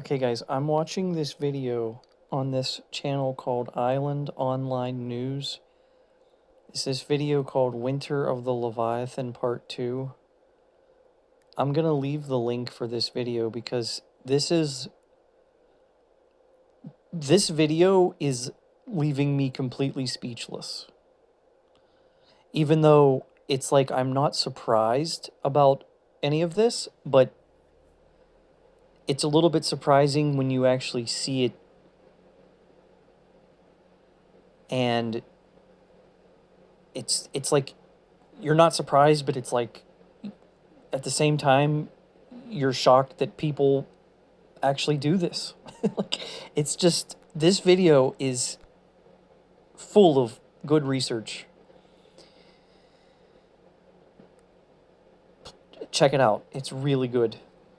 Okay, guys, I'm watching this video on this channel called Island Online News. It's this video called Winter of the Leviathan Part 2. I'm gonna leave the link for this video because this video is leaving me completely speechless. Even though it's like I'm not surprised about any of this, but it's a little bit surprising when you actually see it, and it's like you're not surprised, but it's like at the same time you're shocked that people actually do this. Like, it's just, this video is full of good research. Check it out. It's really good.